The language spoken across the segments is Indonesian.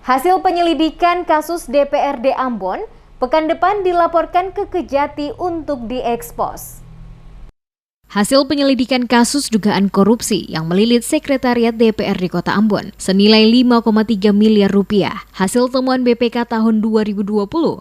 Hasil penyelidikan kasus DPRD Ambon, pekan depan dilaporkan ke Kejati untuk diekspos. Hasil penyelidikan kasus dugaan korupsi yang melilit Sekretariat DPRD Kota Ambon senilai 5,3 miliar rupiah. Hasil temuan BPK tahun 2020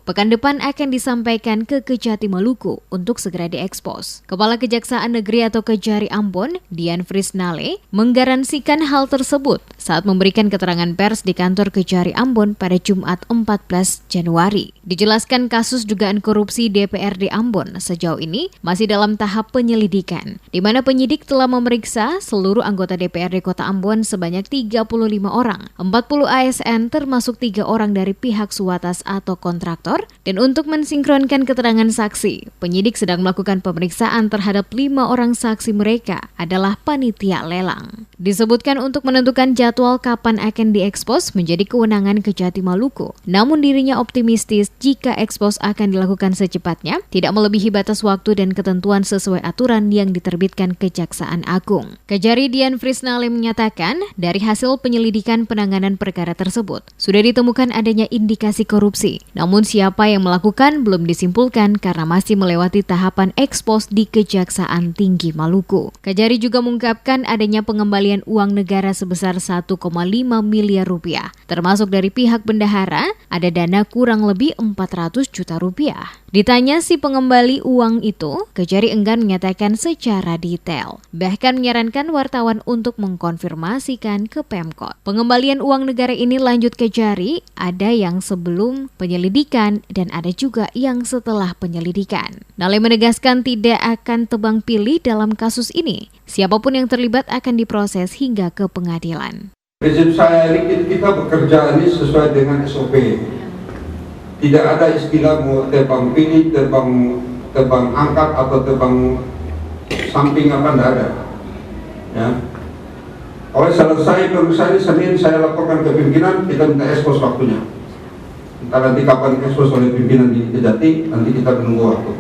pekan depan akan disampaikan ke Kejati Maluku untuk segera diekspos. Kepala Kejaksaan Negeri atau Kejari Ambon, Dian Frisnale, menggaransikan hal tersebut saat memberikan keterangan pers di kantor Kejari Ambon pada Jumat 14 Januari. Dijelaskan kasus dugaan korupsi DPRD Ambon sejauh ini masih dalam tahap penyelidikan, di mana penyidik telah memeriksa seluruh anggota DPRD Kota Ambon sebanyak 35 orang, 40 ASN termasuk 3 orang dari pihak suatas atau kontraktor, dan untuk mensinkronkan keterangan saksi, penyidik sedang melakukan pemeriksaan terhadap 5 orang saksi mereka adalah panitia lelang. Disebutkan untuk menentukan jadwal kapan akan diekspos menjadi kewenangan Kejati Maluku, namun dirinya optimistis jika ekspos akan dilakukan secepatnya, tidak melebihi batas waktu dan ketentuan sesuai aturan yang diterbitkan Kejaksaan Agung. Kejari Dian Frisnale menyatakan, dari hasil penyelidikan penanganan perkara tersebut, sudah ditemukan adanya indikasi korupsi. Namun siapa yang melakukan belum disimpulkan karena masih melewati tahapan ekspos di Kejaksaan Tinggi Maluku. Kejari juga mengungkapkan adanya pengembalian uang negara sebesar 1,5 miliar rupiah. Termasuk dari pihak bendahara, ada dana kurang lebih 400 juta rupiah. Ditanya si pengembali uang itu, Kejari enggan menyatakan secara detail. Bahkan menyarankan wartawan untuk mengkonfirmasikan ke Pemkot. Pengembalian uang negara ini, lanjut Kejari, ada yang sebelum penyelidikan dan ada juga yang setelah penyelidikan. Nale menegaskan tidak akan tebang pilih dalam kasus ini. Siapapun yang terlibat akan diproses hingga ke pengadilan. Prinsip saya ini kita bekerja ini sesuai dengan SOP. Tidak ada istilah mau tebang pilih, tebang angkat atau tebang samping apa, tidak ada. Ya. Oleh selesai pemeriksaan Senin saya laporkan ke pimpinan, kita minta ekspos waktunya. Entah nanti kapan ekspos oleh pimpinan di Kejati, nanti kita menunggu waktu.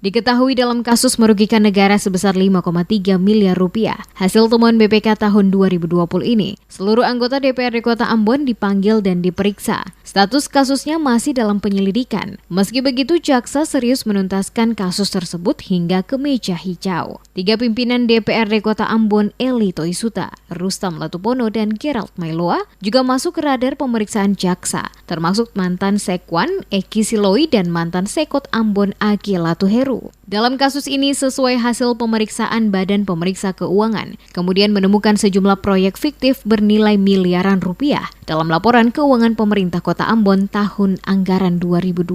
Diketahui dalam kasus merugikan negara sebesar 5,3 miliar rupiah. Hasil temuan BPK tahun 2020 ini, seluruh anggota DPRD Kota Ambon dipanggil dan diperiksa. Status kasusnya masih dalam penyelidikan. Meski begitu, jaksa serius menuntaskan kasus tersebut hingga ke meja hijau. 3 pimpinan DPRD Kota Ambon, Eli Toisuta, Rustam Latupono, dan Gerald Mailoa juga masuk ke radar pemeriksaan jaksa, termasuk mantan Sekwan Eki Siloi dan mantan Sekot Ambon Agi Latuheru. Dalam kasus ini, sesuai hasil pemeriksaan Badan Pemeriksa Keuangan, kemudian menemukan sejumlah proyek fiktif bernilai miliaran rupiah dalam laporan keuangan pemerintah Kota Ambon tahun anggaran 2020.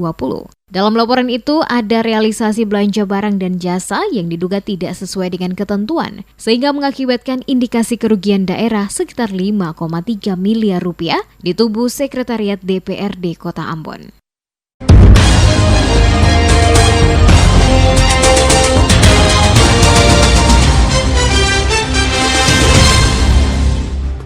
Dalam laporan itu ada realisasi belanja barang dan jasa yang diduga tidak sesuai dengan ketentuan, sehingga mengakibatkan indikasi kerugian daerah sekitar 5,3 miliar rupiah di tubuh Sekretariat DPRD Kota Ambon.